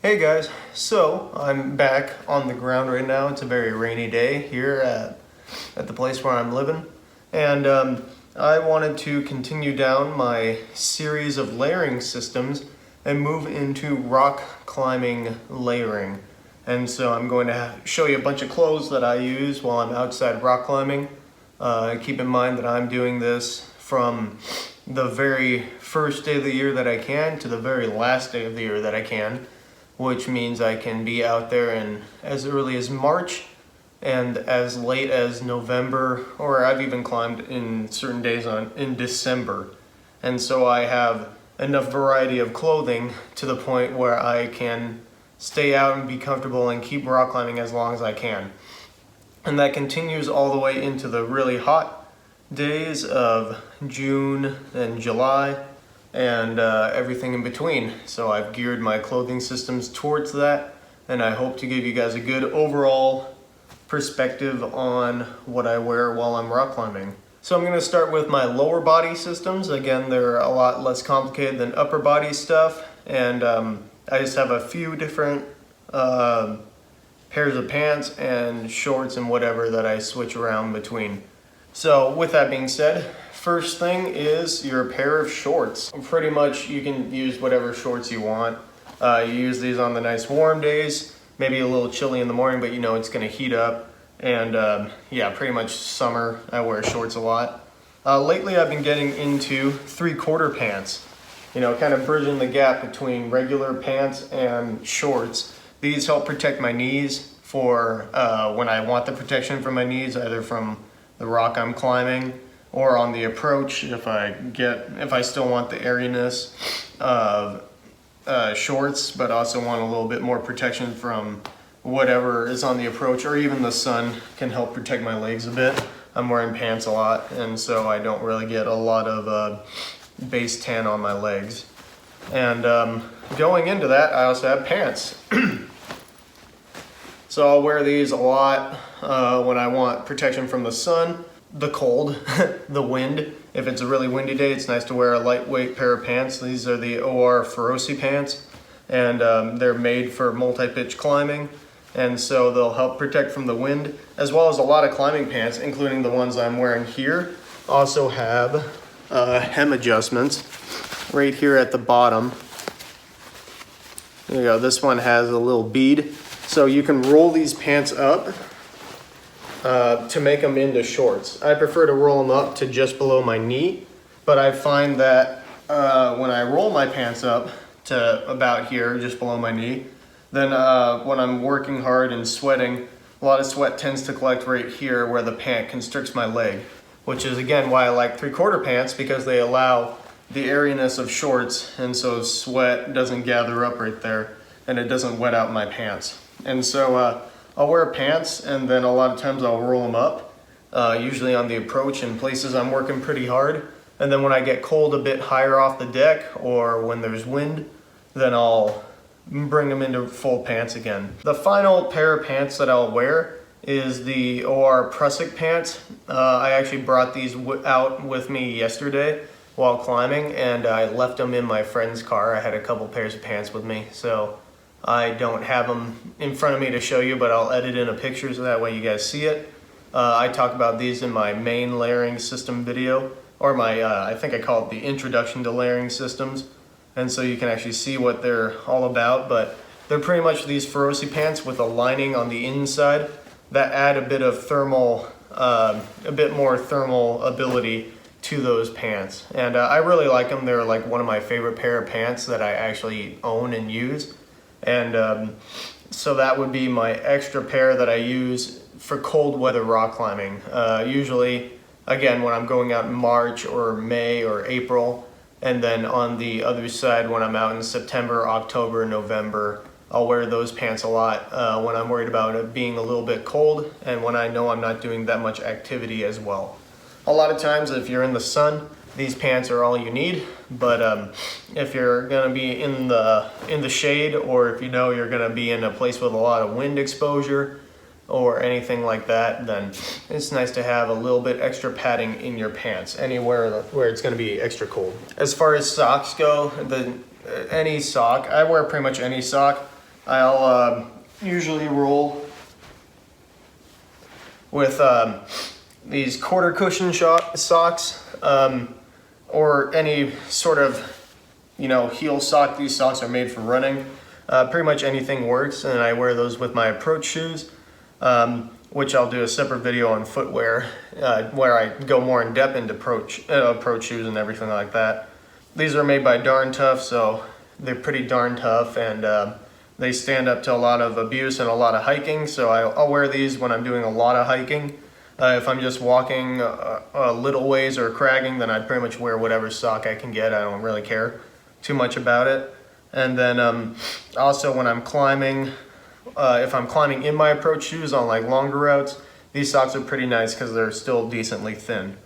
Hey guys, so I'm back on the ground right now. It's a very rainy day here at the place where I'm living, and I wanted to continue down my series of layering systems and move into rock climbing layering. And so I'm going to show you a bunch of clothes that I use while I'm outside rock climbing. Keep in mind that I'm doing this from the very first day of the year that I can to the very last day of the year that I can, which means I can be out there in as early as March and as late as November, or I've even climbed in certain days in December. And so I have enough variety of clothing to the point where I can stay out and be comfortable and keep rock climbing as long as I can. And that continues all the way into the really hot days of June and July and everything in between. So I've geared my clothing systems towards that, and I hope to give you guys a good overall perspective on what I wear while I'm rock climbing. So I'm going to start with my lower body systems. Again, they're a lot less complicated than upper body stuff, and I just have a few different pairs of pants and shorts and whatever that I switch around between. So with that being said, first thing is your pair of shorts. Pretty much you can use whatever shorts you want. You use these on the nice warm days, maybe a little chilly in the morning, but you know it's gonna heat up. And yeah, pretty much summer, I wear shorts a lot. Lately I've been getting into 3/4 pants, you know, kind of bridging the gap between regular pants and shorts. These help protect my knees for when I want the protection from my knees, either from the rock I'm climbing or on the approach if I still want the airiness of shorts, but also want a little bit more protection from whatever is on the approach, or even the sun can help protect my legs a bit. I'm wearing pants a lot, and so I don't really get a lot of base tan on my legs. And going into that, I also have pants. So I'll wear these a lot when I want protection from the sun, the cold, the wind. If it's a really windy day, it's nice to wear a lightweight pair of pants. These are the OR Feroci pants, and they're made for multi-pitch climbing, and so they'll help protect from the wind, as well as a lot of climbing pants, including the ones I'm wearing here, also have hem adjustments right here at the bottom. There you go. This one has a little bead, so you can roll these pants up to make them into shorts. I prefer to roll them up to just below my knee, but I find that when I roll my pants up to about here, just below my knee, then when I'm working hard and sweating, a lot of sweat tends to collect right here where the pant constricts my leg, which is again why I like 3/4 pants, because they allow the airiness of shorts, and so sweat doesn't gather up right there and it doesn't wet out my pants. And so I'll wear pants, and then a lot of times I'll roll them up, usually on the approach in places I'm working pretty hard. And then when I get cold a bit higher off the deck, or when there's wind, then I'll bring them into full pants again. The final pair of pants that I'll wear is the OR Prusik pants. I actually brought these out with me yesterday while climbing, and I left them in my friend's car. I had a couple pairs of pants with me, so I don't have them in front of me to show you, but I'll edit in a picture so that way you guys see it. I talk about these in my main layering system video, or my, I think I call it the introduction to layering systems. And so you can actually see what they're all about, but they're pretty much these Feroci pants with a lining on the inside that add a bit of thermal, a bit more thermal ability to those pants. And I really like them. They're like one of my favorite pair of pants that I actually own and use. And so that would be my extra pair that I use for cold weather rock climbing. Usually, again, when I'm going out in March or May or April, and then on the other side when I'm out in September, October, November, I'll wear those pants a lot when I'm worried about it being a little bit cold and when I know I'm not doing that much activity as well. A lot of times if you're in the sun, these pants are all you need, but if you're gonna be in the shade, or if you know you're gonna be in a place with a lot of wind exposure or anything like that, then it's nice to have a little bit extra padding in your pants, anywhere where it's gonna be extra cold. As far as socks go, any sock, I wear pretty much any sock. I'll usually roll with these quarter cushion socks, or any sort of, heel sock. These socks are made for running. Pretty much anything works, and I wear those with my approach shoes, which I'll do a separate video on footwear, where I go more in depth into approach shoes and everything like that. These are made by Darn Tough, so they're pretty darn tough, and they stand up to a lot of abuse and a lot of hiking, so I'll wear these when I'm doing a lot of hiking. If I'm just walking a little ways or cragging, then I'd pretty much wear whatever sock I can get. I don't really care too much about it. And then also when I'm climbing, if I'm climbing in my approach shoes on like longer routes, these socks are pretty nice because they're still decently thin.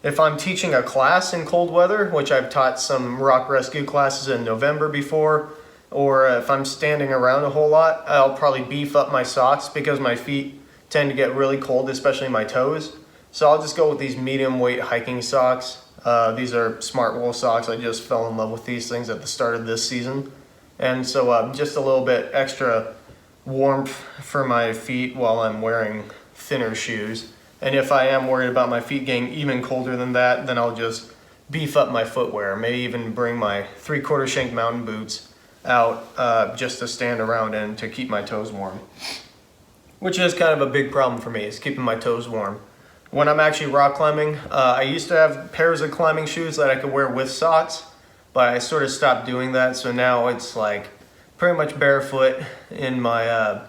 If I'm teaching a class in cold weather, which I've taught some rock rescue classes in November before, or if I'm standing around a whole lot, I'll probably beef up my socks because my feet tend to get really cold, especially my toes. So I'll just go with these medium weight hiking socks. These are Smart Wool socks. I just fell in love with these things at the start of this season. And so just a little bit extra warmth for my feet while I'm wearing thinner shoes. And if I am worried about my feet getting even colder than that, then I'll just beef up my footwear. Maybe even bring my 3/4 shank mountain boots out just to stand around in to keep my toes warm. Which is kind of a big problem for me, is keeping my toes warm. When I'm actually rock climbing, I used to have pairs of climbing shoes that I could wear with socks, but I sort of stopped doing that, so now it's like pretty much barefoot in my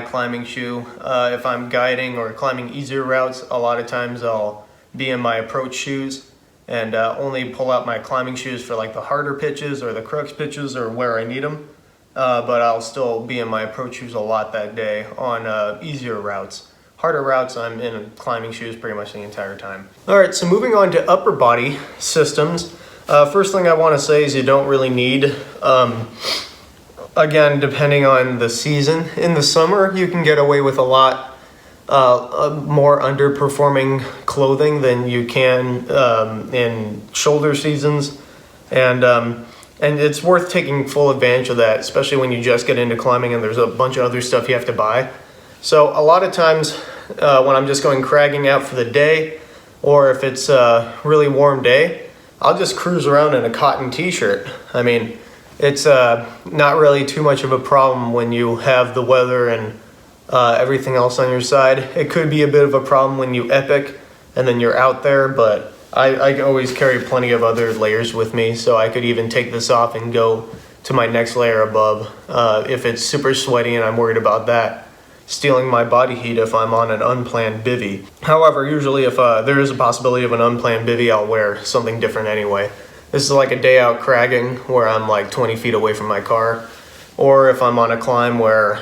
climbing shoe. If I'm guiding or climbing easier routes, a lot of times I'll be in my approach shoes and only pull out my climbing shoes for like the harder pitches or the crux pitches or where I need them. But I'll still be in my approach shoes a lot that day on easier routes. Harder routes, I'm in climbing shoes pretty much the entire time. All right, so moving on to upper body systems. First thing I want to say is you don't really need, again, depending on the season. In the summer, you can get away with a lot more underperforming clothing than you can in shoulder seasons. And it's worth taking full advantage of that, especially when you just get into climbing and there's a bunch of other stuff you have to buy. So a lot of times when I'm just going cragging out for the day, or if it's a really warm day, I'll just cruise around in a cotton t-shirt. I mean, it's not really too much of a problem when you have the weather and everything else on your side. It could be a bit of a problem when you epic and then you're out there, but I always carry plenty of other layers with me, so I could even take this off and go to my next layer above if it's super sweaty and I'm worried about that stealing my body heat if I'm on an unplanned bivvy. However, usually if there is a possibility of an unplanned bivvy, I'll wear something different anyway. This is like a day out cragging where I'm like 20 feet away from my car, or if I'm on a climb where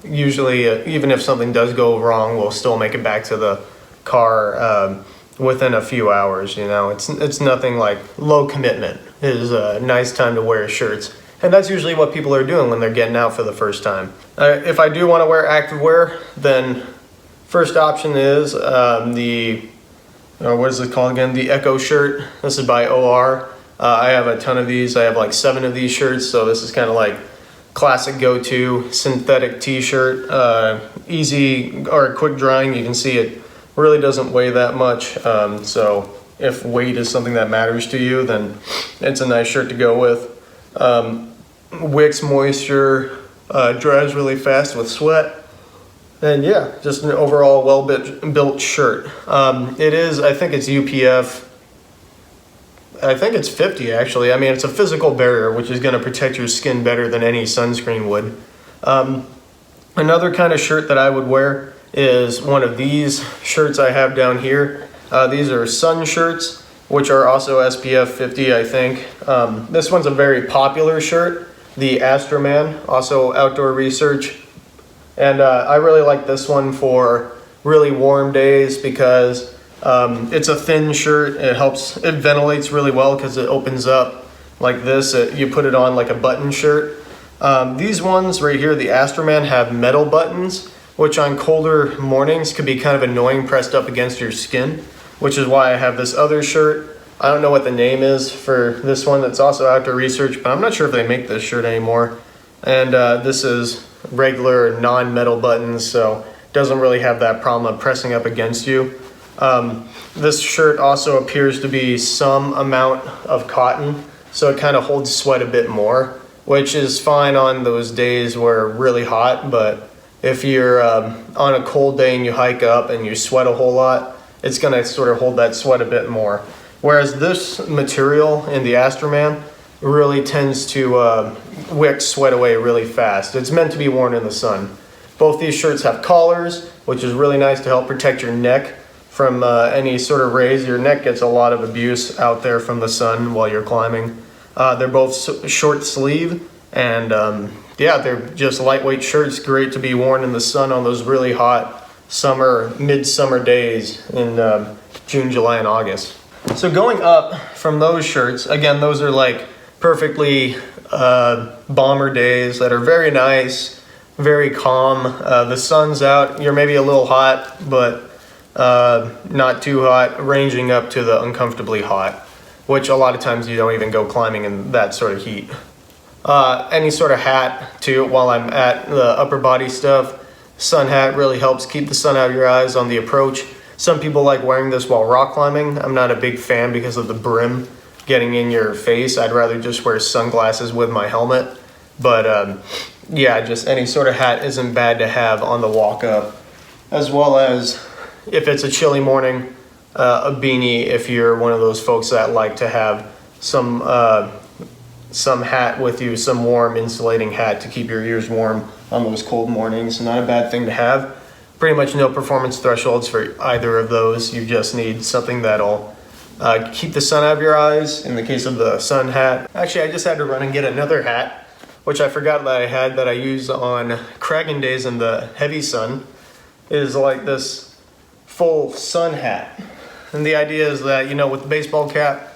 usually even if something does go wrong, we'll still make it back to the car within a few hours. It's nothing like low commitment. It is a nice time to wear shirts. And that's usually what people are doing when they're getting out for the first time. If I do want to wear activewear, then first option is what is it called again? The Echo shirt. This is by OR. I have a ton of these. I have like 7 of these shirts, so this is kind of like classic go-to synthetic t-shirt. Easy or quick drying. You can see it really doesn't weigh that much. So if weight is something that matters to you, then it's a nice shirt to go with. Wicks moisture, dries really fast with sweat, and yeah, just an overall well-built shirt. It is, I think it's UPF, I think it's 50 actually. I mean, it's a physical barrier, which is going to protect your skin better than any sunscreen would. Another kind of shirt that I would wear is one of these shirts I have down here. These are sun shirts, which are also SPF 50, I think. This one's a very popular shirt, the Astroman, also Outdoor Research. And I really like this one for really warm days because it's a thin shirt. It ventilates really well because it opens up like this. You put it on like a button shirt. These ones right here, the Astroman, have metal buttons, which on colder mornings could be kind of annoying pressed up against your skin, which is why I have this other shirt. I don't know what the name is for this one. That's also Outdoor Research, but I'm not sure if they make this shirt anymore. And this is regular non-metal buttons, so it doesn't really have that problem of pressing up against you. This shirt also appears to be some amount of cotton, so it kind of holds sweat a bit more, which is fine on those days where it's really hot, but if you're on a cold day and you hike up and you sweat a whole lot, it's going to sort of hold that sweat a bit more. Whereas this material in the Astroman really tends to wick sweat away really fast. It's meant to be worn in the sun. Both these shirts have collars, which is really nice to help protect your neck from any sort of rays. Your neck gets a lot of abuse out there from the sun while you're climbing. They're both short sleeve, and yeah, they're just lightweight shirts, great to be worn in the sun on those really hot midsummer days in June, July, and August. So going up from those shirts, again, those are like perfectly bomber days that are very nice, very calm. The sun's out, you're maybe a little hot, but not too hot, ranging up to the uncomfortably hot, which a lot of times you don't even go climbing in that sort of heat. Any sort of hat too, while I'm at the upper body stuff. Sun hat really helps keep the sun out of your eyes on the approach. Some people like wearing this while rock climbing. I'm not a big fan because of the brim getting in your face. I'd rather just wear sunglasses with my helmet. But yeah, just any sort of hat isn't bad to have on the walk up. As well as, if it's a chilly morning, a beanie if you're one of those folks that like to have some hat with you, some warm insulating hat to keep your ears warm on those cold mornings. Not a bad thing to have. Pretty much no performance thresholds for either of those. You just need something that'll keep the sun out of your eyes in the case of the sun hat. Actually, I just had to run and get another hat, which I forgot that I had, that I use on cragging days in the heavy sun. It is like this full sun hat. And the idea is that, you know, with the baseball cap,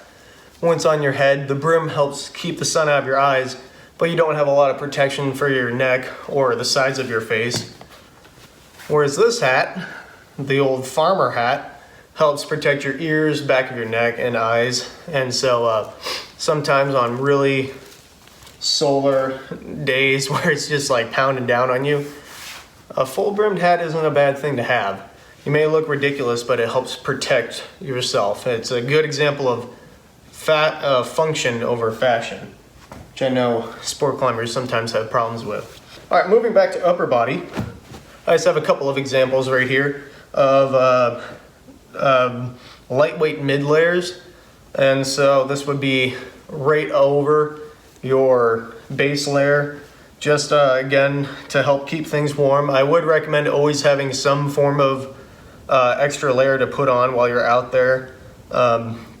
when it's on your head, the brim helps keep the sun out of your eyes, but you don't have a lot of protection for your neck or the sides of your face. Whereas this hat, the old farmer hat, helps protect your ears, back of your neck, and eyes. And so sometimes on really solar days where it's just like pounding down on you, a full brimmed hat isn't a bad thing to have. You may look ridiculous, but it helps protect yourself. It's a good example of function over fashion, which I know sport climbers sometimes have problems with. All right, moving back to upper body, I just have a couple of examples right here of lightweight mid layers. And so this would be right over your base layer, just again, to help keep things warm. I would recommend always having some form of extra layer to put on while you're out there.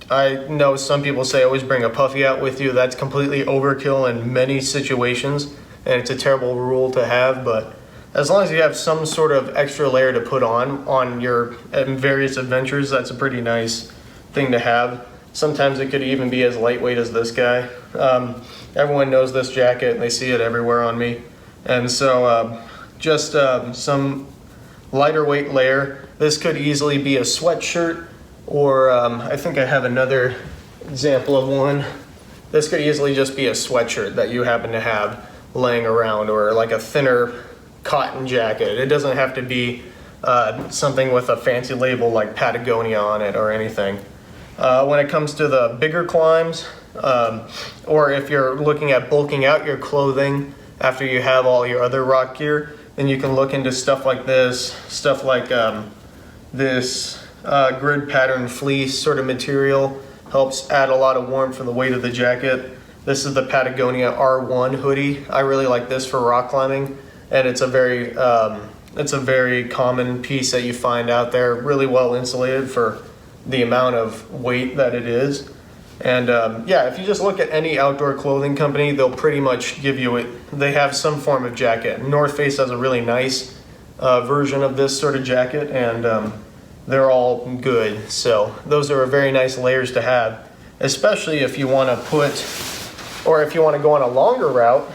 I know some people say always bring a puffy out with you. That's completely overkill in many situations, and it's a terrible rule to have, but as long as you have some sort of extra layer to put on your various adventures, that's a pretty nice thing to have. Sometimes it could even be as lightweight as this guy. Everyone knows this jacket, and they see it everywhere on me. And so just some lighter weight layer. This could easily be a sweatshirt, or I think I have another example of one. This could easily just be a sweatshirt that you happen to have laying around, or like a thinner cotton jacket. It doesn't have to be something with a fancy label like Patagonia on it or anything. When it comes to the bigger climbs, or if you're looking at bulking out your clothing after you have all your other rock gear, then you can look into stuff like this, stuff like this grid pattern fleece sort of material. Helps add a lot of warmth for the weight of the jacket. This is the Patagonia R1 Hoody. I really like this for rock climbing, and it's a very common piece that you find out there, really well insulated for the amount of weight that it is. And yeah, if you just look at any outdoor clothing company, they'll pretty much give you it. They have some form of jacket. North Face has a really nice version of this sort of jacket, and they're all good. So those are very nice layers to have, especially if you want to go on a longer route,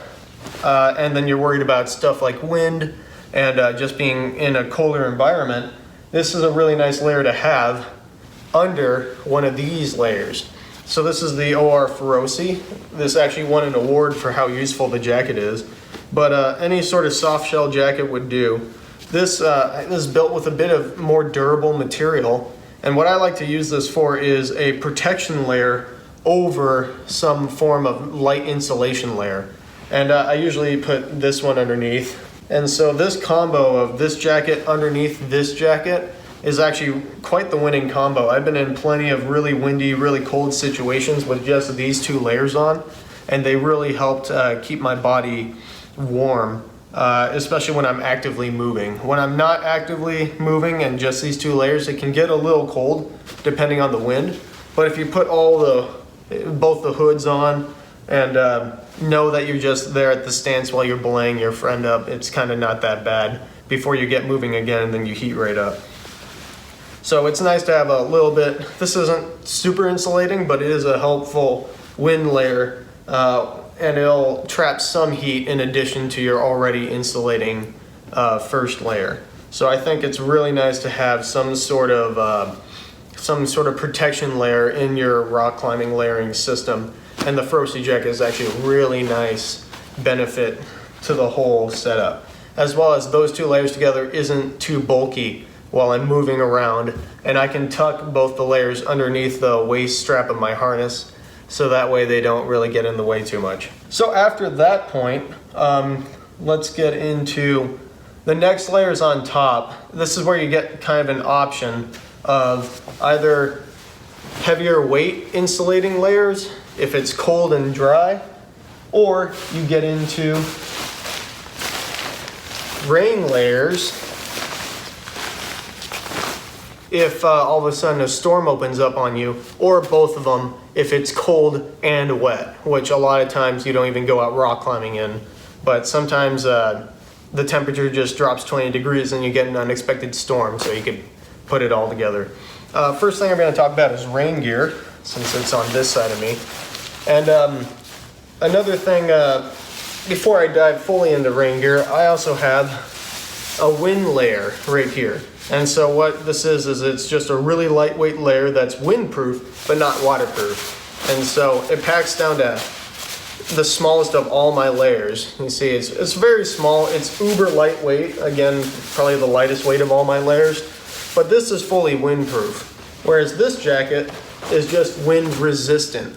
and then you're worried about stuff like wind and just being in a colder environment. This is a really nice layer to have under one of these layers. So this is the OR Feroce. This actually won an award for how useful the jacket is. but any sort of soft shell jacket would do. This is built with a bit of more durable material, and what I like to use this for is a protection layer over some form of light insulation layer. And I usually put this one underneath. And so this combo of this jacket underneath this jacket is actually quite the winning combo. I've been in plenty of really windy, really cold situations with just these two layers on, and they really helped keep my body warm, especially when I'm actively moving. When I'm not actively moving and just these two layers, it can get a little cold depending on the wind. But if you put both the hoods on and know that you're just there at the stance while you're belaying your friend up, it's kind of not that bad before you get moving again and then you heat right up. So it's nice to have a little bit, this isn't super insulating, but it is a helpful wind layer, and it'll trap some heat in addition to your already insulating first layer. So I think it's really nice to have some sort of protection layer in your rock climbing layering system, and the Feroce jacket is actually a really nice benefit to the whole setup, as well as those two layers together isn't too bulky while I'm moving around, and I can tuck both the layers underneath the waist strap of my harness, so that way they don't really get in the way too much. So after that point, let's get into the next layers on top. This is where you get kind of an option of either heavier weight insulating layers if it's cold and dry, or you get into rain layers if all of a sudden a storm opens up on you, or both of them if it's cold and wet, which a lot of times you don't even go out rock climbing in, but sometimes the temperature just drops 20 degrees and you get an unexpected storm, so you could put it all together. First thing I'm going to talk about is rain gear, since it's on this side of me. And another thing, before I dive fully into rain gear, I also have a wind layer right here. And so what this is it's just a really lightweight layer that's windproof, but not waterproof. And so it packs down to the smallest of all my layers. You see, it's very small. It's uber lightweight. Again, probably the lightest weight of all my layers. But this is fully windproof, whereas this jacket is just wind resistant.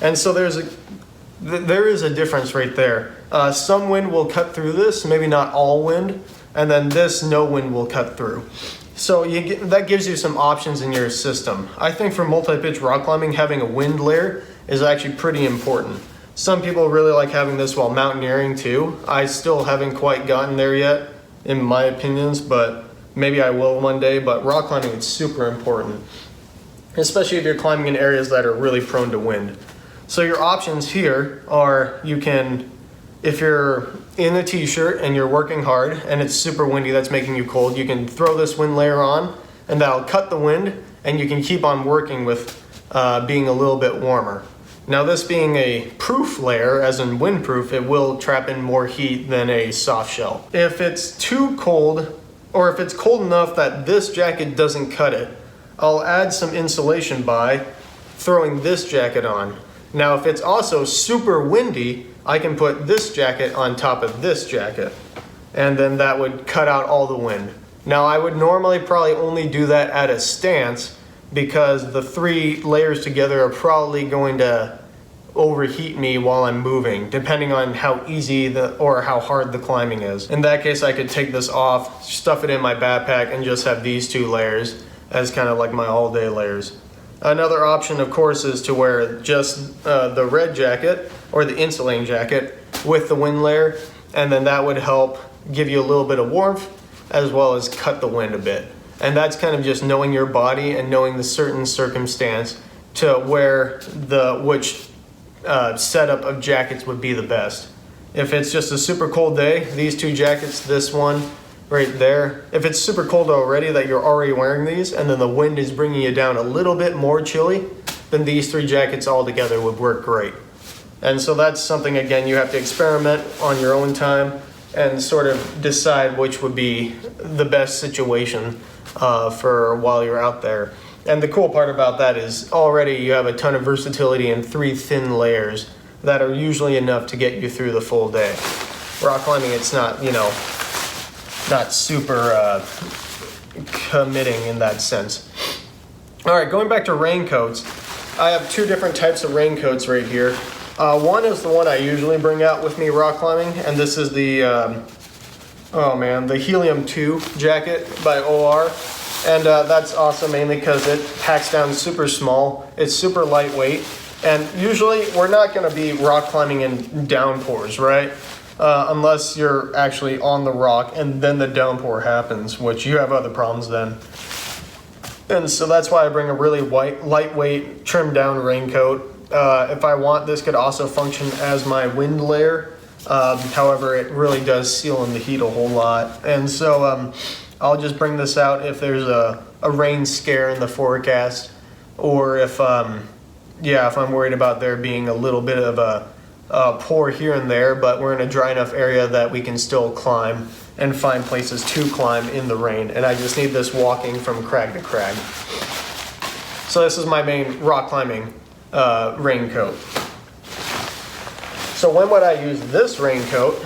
And so there is a difference right there. Some wind will cut through this, maybe not all wind, and then this no wind will cut through. So that gives you some options in your system. I think for multi-pitch rock climbing, having a wind layer is actually pretty important. Some people really like having this while mountaineering too. I still haven't quite gotten there yet, in my opinions, but maybe I will one day. But rock climbing is super important, especially if you're climbing in areas that are really prone to wind. So your options here are, you can, if you're in a t-shirt and you're working hard and it's super windy, that's making you cold, you can throw this wind layer on and that'll cut the wind, and you can keep on working with being a little bit warmer. Now, this being a proof layer, as in windproof, it will trap in more heat than a soft shell. If it's too cold, or if it's cold enough that this jacket doesn't cut it, I'll add some insulation by throwing this jacket on. Now, if it's also super windy, I can put this jacket on top of this jacket, and then that would cut out all the wind. Now, I would normally probably only do that at a stance, because the three layers together are probably going to overheat me while I'm moving, depending on how easy or how hard the climbing is. In that case, I could take this off, stuff it in my backpack, and just have these two layers as kind of like my all-day layers. Another option, of course, is to wear just the red jacket or the insulating jacket with the wind layer, and then that would help give you a little bit of warmth as well as cut the wind a bit. And that's kind of just knowing your body and knowing the certain circumstance to where which setup of jackets would be the best. If it's just a super cold day, these two jackets, this one right there, if it's super cold already that you're already wearing these and then the wind is bringing you down a little bit more chilly, then these three jackets all together would work great. And so that's something, again, you have to experiment on your own time and sort of decide which would be the best situation for while you're out there. And the cool part about that is already you have a ton of versatility in three thin layers that are usually enough to get you through the full day. rock climbing, it's not, you know, not super committing in that sense. All right, going back to raincoats, I have two different types of raincoats right here. One is the one I usually bring out with me rock climbing, and this is the, the Helium 2 jacket by OR. And that's awesome mainly because it packs down super small, it's super lightweight, and usually we're not going to be rock climbing in downpours, right? Unless you're actually on the rock and then the downpour happens, which you have other problems then. And so that's why I bring a really lightweight, trimmed down raincoat. If I want, this could also function as my wind layer. However, it really does seal in the heat a whole lot. And so I'll just bring this out if there's a rain scare in the forecast, or if I'm worried about there being a little bit of a pour here and there, but we're in a dry enough area that we can still climb and find places to climb in the rain. And I just need this walking from crag to crag. So this is my main rock climbing raincoat. So when would I use this raincoat?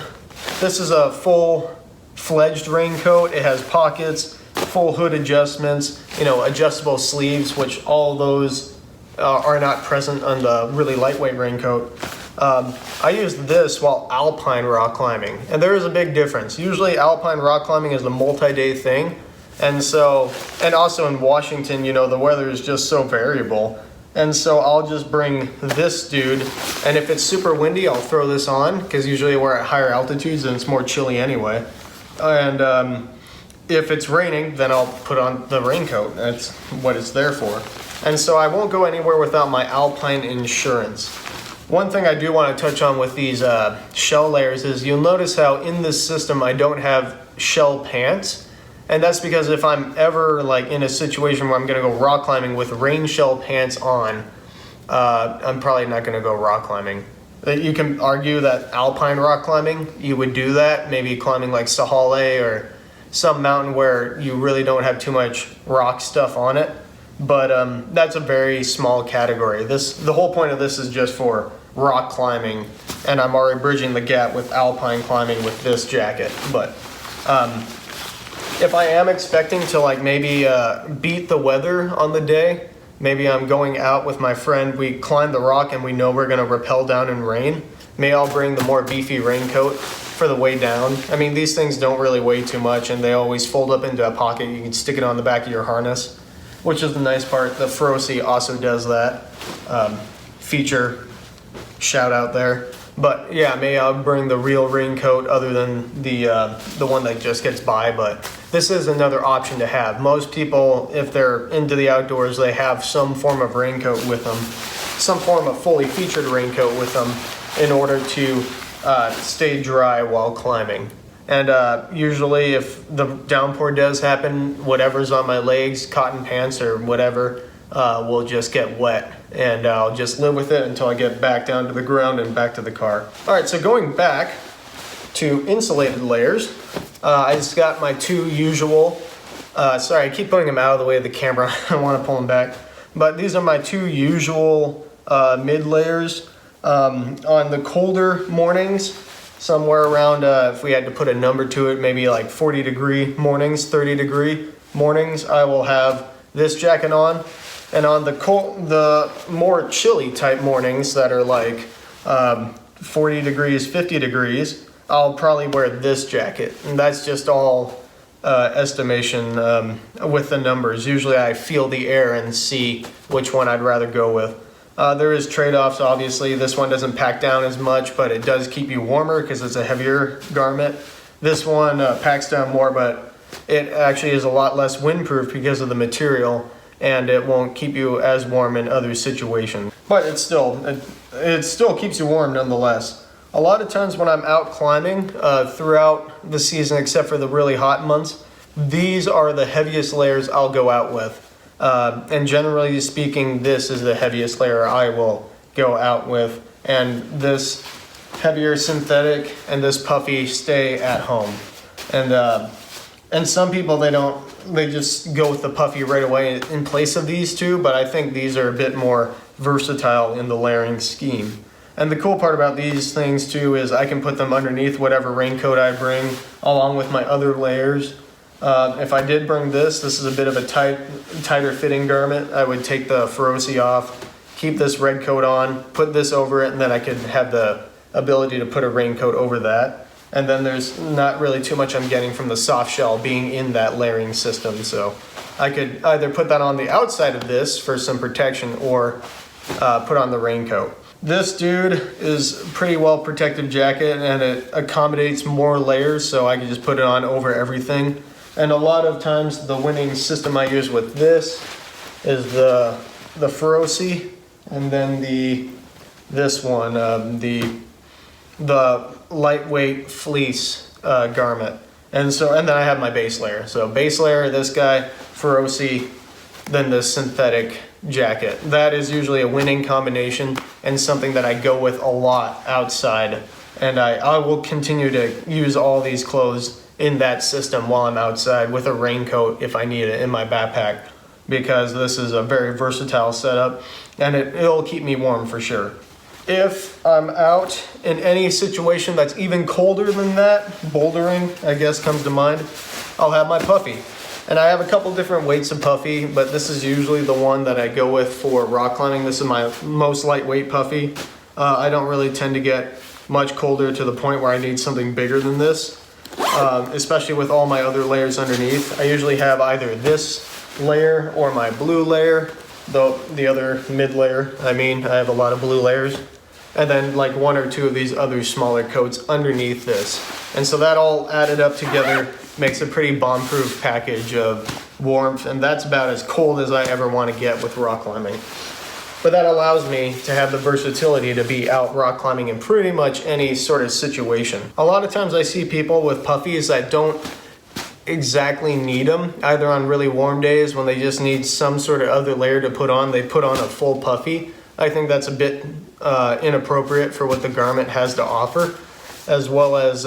This is a full-fledged raincoat. It has pockets, full hood adjustments, you know, adjustable sleeves, which all those are not present on the really lightweight raincoat. I use this while alpine rock climbing, and there is a big difference. Usually alpine rock climbing is a multi-day thing, and also in Washington, you know, the weather is just so variable. And so I'll just bring this dude, and if it's super windy, I'll throw this on, because usually we're at higher altitudes and it's more chilly anyway. And if it's raining, then I'll put on the raincoat. That's what it's there for. And so I won't go anywhere without my alpine insurance. One thing I do want to touch on with these shell layers is you'll notice how in this system I don't have shell pants. And that's because if I'm ever like in a situation where I'm going to go rock climbing with rain shell pants on, I'm probably not going to go rock climbing. You can argue that alpine rock climbing, you would do that, maybe climbing like Sahale or some mountain where you really don't have too much rock stuff on it. But that's a very small category. The whole point of this is just for rock climbing, and I'm already bridging the gap with alpine climbing with this jacket. But if I am expecting to like maybe beat the weather on the day, maybe I'm going out with my friend, we climb the rock and we know we're gonna rappel down in rain, maybe I'll bring the more beefy raincoat for the way down. I mean, these things don't really weigh too much and they always fold up into a pocket. You can stick it on the back of your harness, which is the nice part. The Feroce also does that. Feature shout out there. But yeah, maybe I'll bring the real raincoat other than the one that just gets by, but this is another option to have. Most people, if they're into the outdoors, they have some form of raincoat with them, some form of fully featured raincoat with them in order to stay dry while climbing. And usually if the downpour does happen, whatever's on my legs, cotton pants or whatever, will just get wet. And I'll just live with it until I get back down to the ground and back to the car. All right, so going back to insulated layers, I just got my two usual, sorry, I keep putting them out of the way of the camera. I want to pull them back. But these are my two usual mid layers. On the colder mornings, somewhere around, if we had to put a number to it, maybe like 40 degree mornings, 30 degree mornings, I will have this jacket on. And on the more chilly type mornings that are like 40 degrees, 50 degrees, I'll probably wear this jacket. And that's just all estimation with the numbers. Usually I feel the air and see which one I'd rather go with. There is trade-offs, obviously. This one doesn't pack down as much, but it does keep you warmer because it's a heavier garment. This one packs down more, but it actually is a lot less windproof because of the material, and it won't keep you as warm in other situations. But it still keeps you warm nonetheless. A lot of times when I'm out climbing throughout the season, except for the really hot months, these are the heaviest layers I'll go out with. And generally speaking, this is the heaviest layer I will go out with. And this heavier synthetic and this puffy stay at home. And some people, they just go with the puffy right away in place of these two, but I think these are a bit more versatile in the layering scheme. And the cool part about these things too is I can put them underneath whatever raincoat I bring, along with my other layers. If I did bring this is a bit of a tighter fitting garment. I would take the Feroce off, keep this red coat on, put this over it, and then I could have the ability to put a raincoat over that. And then there's not really too much I'm getting from the soft shell being in that layering system. So I could either put that on the outside of this for some protection or put on the raincoat. This dude is a pretty well protective jacket, and it accommodates more layers, so I can just put it on over everything. And a lot of times the winning system I use with this is the Feroce, and then this one, the lightweight fleece garment. And then I have my base layer. So base layer, this guy, Feroce, then this synthetic jacket. That is usually a winning combination and something that I go with a lot outside. And I will continue to use all these clothes in that system while I'm outside with a raincoat if I need it in my backpack, because this is a very versatile setup and it'll keep me warm for sure. If I'm out in any situation that's even colder than that, bouldering I guess comes to mind, I'll have my puffy. And I have a couple different weights of puffy, but this is usually the one that I go with for rock climbing. This is my most lightweight puffy. I don't really tend to get much colder to the point where I need something bigger than this, especially with all my other layers underneath. I usually have either this layer or my blue layer, the other mid layer. I have a lot of blue layers. And then like one or two of these other smaller coats underneath this. And so that all added up together makes a pretty bomb-proof package of warmth, and that's about as cold as I ever want to get with rock climbing. But that allows me to have the versatility to be out rock climbing in pretty much any sort of situation. A lot of times I see people with puffies that don't exactly need them, either on really warm days when they just need some sort of other layer to put on, they put on a full puffy. I think that's a bit inappropriate for what the garment has to offer, as well as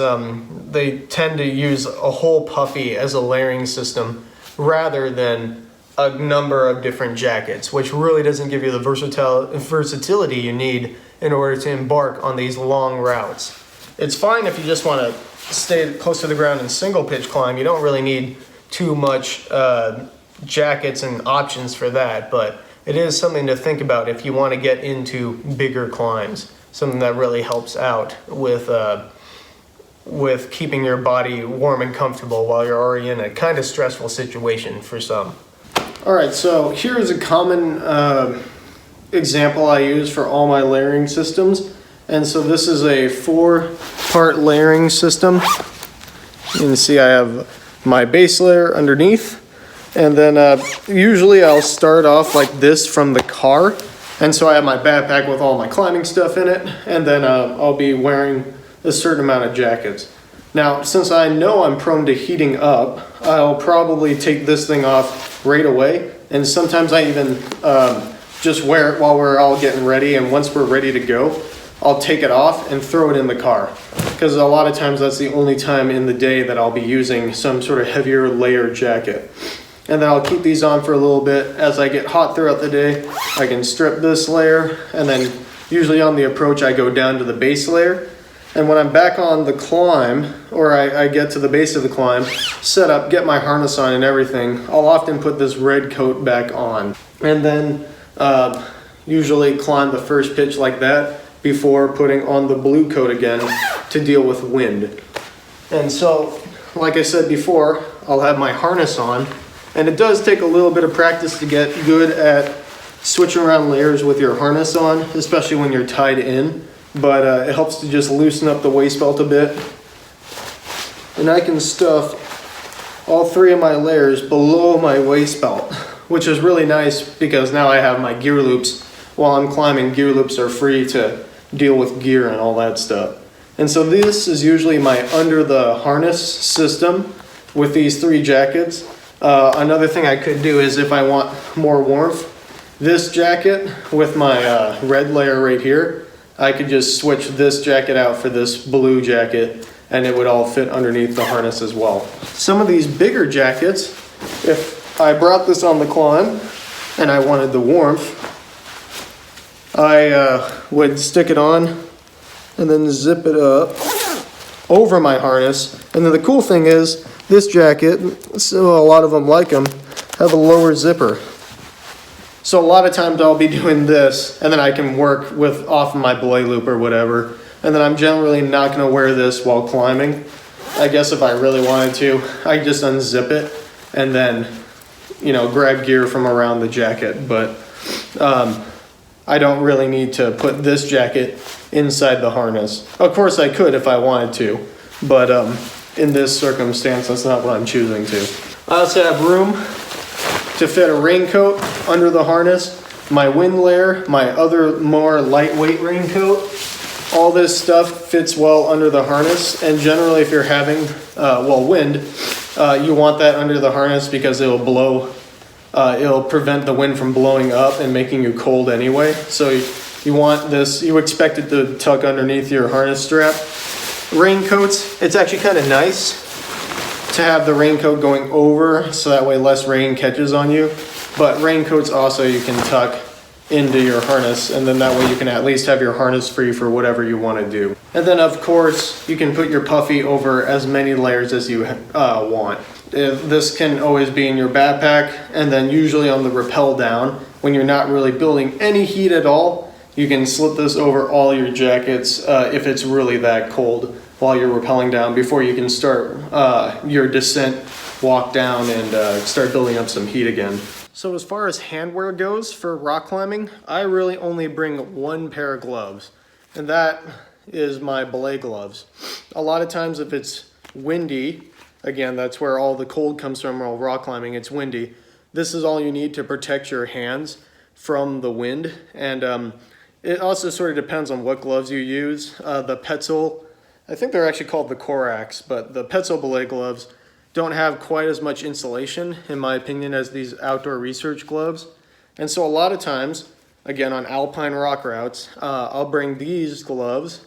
they tend to use a whole puffy as a layering system rather than a number of different jackets, which really doesn't give you the versatility you need in order to embark on these long routes. It's fine if you just want to stay close to the ground and single pitch climb. You don't really need too much jackets and options for that, but it is something to think about if you want to get into bigger climbs. Something that really helps out with keeping your body warm and comfortable while you're already in a kind of stressful situation for some. All right, so here's a common example I use for all my layering systems. And so this is a 4-part layering system. You can see I have my base layer underneath. And then usually I'll start off like this from the car. And so I have my backpack with all my climbing stuff in it. And then I'll be wearing a certain amount of jackets. Now, since I know I'm prone to heating up, I'll probably take this thing off right away. And sometimes I even just wear it while we're all getting ready. And once we're ready to go, I'll take it off and throw it in the car. Because a lot of times that's the only time in the day that I'll be using some sort of heavier layer jacket. And then I'll keep these on for a little bit. As I get hot throughout the day, I can strip this layer, and then usually on the approach I go down to the base layer. And when I'm back on the climb, or I get to the base of the climb, set up, get my harness on and everything, I'll often put this red coat back on. And then usually climb the first pitch like that before putting on the blue coat again to deal with wind. And so, like I said before, I'll have my harness on. And it does take a little bit of practice to get good at switching around layers with your harness on, especially when you're tied in. But it helps to just loosen up the waist belt a bit. And I can stuff all 3 of my layers below my waist belt, which is really nice because now I have my gear loops. While I'm climbing, gear loops are free to deal with gear and all that stuff. And so this is usually my under the harness system with these 3 jackets. Another thing I could do is if I want more warmth, this jacket with my red layer right here, I could just switch this jacket out for this blue jacket and it would all fit underneath the harness as well. Some of these bigger jackets, if I brought this on the climb and I wanted the warmth, I would stick it on and then zip it up over my harness. And then the cool thing is, this jacket, so a lot of them like them, have a lower zipper. So a lot of times I'll be doing this, and then I can work with off of my belay loop or whatever. And then I'm generally not gonna wear this while climbing. I guess if I really wanted to, I just unzip it and then, you know, grab gear from around the jacket. But I don't really need to put this jacket inside the harness. Of course I could if I wanted to, but in this circumstance, that's not what I'm choosing to. I also have room to fit a raincoat under the harness, my wind layer, my other more lightweight raincoat. All this stuff fits well under the harness, and generally if you're having, wind, you want that under the harness because it'll prevent the wind from blowing up and making you cold anyway. So you want this, you expect it to tuck underneath your harness strap. Raincoats, it's actually kind of nice to have the raincoat going over so that way less rain catches on you. But raincoats also you can tuck into your harness, and then that way you can at least have your harness free for whatever you want to do. And then of course you can put your puffy over as many layers as you want. This can always be in your backpack, and then usually on the rappel down when you're not really building any heat at all, you can slip this over all your jackets if it's really that cold while you're rappelling down before you can start your descent walk down and start building up some heat again. So as far as handwear goes for rock climbing, I really only bring one pair of gloves, and that is my belay gloves. A lot of times if it's windy, again, that's where all the cold comes from while rock climbing, it's windy. This is all you need to protect your hands from the wind, and it also sort of depends on what gloves you use. The Petzl, I think they're actually called the Corax, but the Petzl belay gloves don't have quite as much insulation, in my opinion, as these outdoor research gloves. And so a lot of times, again, on alpine rock routes, I'll bring these gloves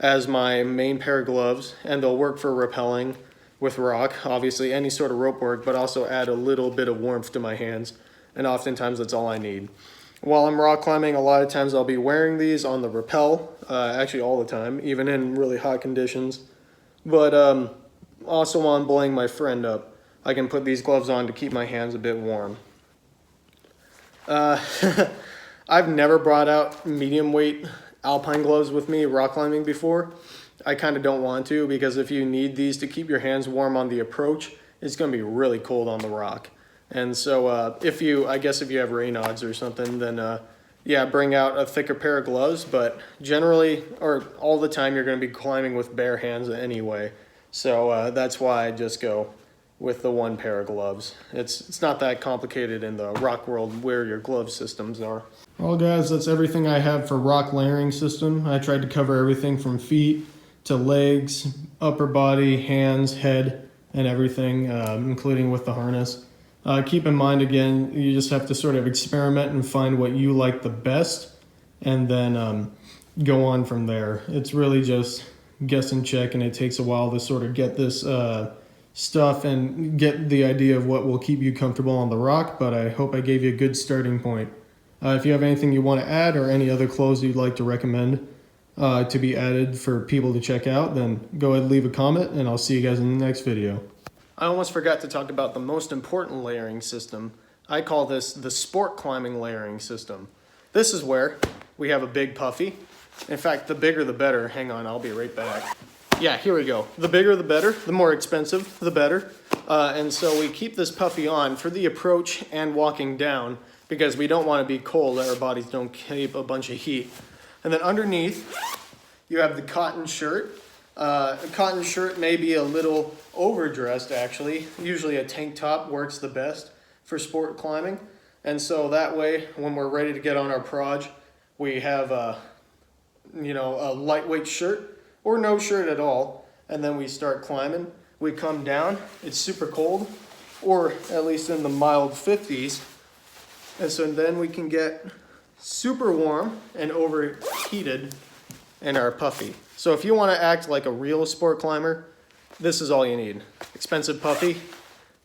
as my main pair of gloves, and they'll work for rappelling with rock, obviously any sort of rope work, but also add a little bit of warmth to my hands, and oftentimes that's all I need. While I'm rock climbing, a lot of times I'll be wearing these on the rappel, actually all the time, even in really hot conditions. But also while I'm belaying my friend up, I can put these gloves on to keep my hands a bit warm. I've never brought out medium weight alpine gloves with me rock climbing before. I kind of don't want to, because if you need these to keep your hands warm on the approach, it's going to be really cold on the rock. And so I guess if you have rain odds or something, then yeah, bring out a thicker pair of gloves. But generally, or all the time, you're going to be climbing with bare hands anyway. So that's why I just go with the one pair of gloves. It's not that complicated in the rock world where your glove systems are. Well guys, that's everything I have for rock layering system. I tried to cover everything from feet to legs, upper body, hands, head, and everything, including with the harness. Keep in mind, again, you just have to sort of experiment and find what you like the best, and then go on from there. It's really just guess and check, and it takes a while to sort of get this stuff and get the idea of what will keep you comfortable on the rock, but I hope I gave you a good starting point. If you have anything you want to add or any other clothes you'd like to recommend to be added for people to check out, then go ahead and leave a comment, and I'll see you guys in the next video. I almost forgot to talk about the most important layering system. I call this the sport climbing layering system. This is where we have a big puffy. In fact, the bigger the better. Hang on, I'll be right back. Yeah, here we go. The bigger the better, the more expensive the better. And so we keep this puffy on for the approach and walking down because we don't want to be cold, our bodies don't keep a bunch of heat. And then underneath, you have the cotton shirt. A cotton shirt may be a little overdressed actually. Usually a tank top works the best for sport climbing. And so that way, when we're ready to get on our proj, we have a lightweight shirt or no shirt at all. And then we start climbing. We come down, it's super cold, or at least in the mild 50s. And so then we can get super warm and overheated in our puffy. So if you want to act like a real sport climber, this is all you need. Expensive puffy,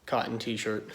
cotton t-shirt.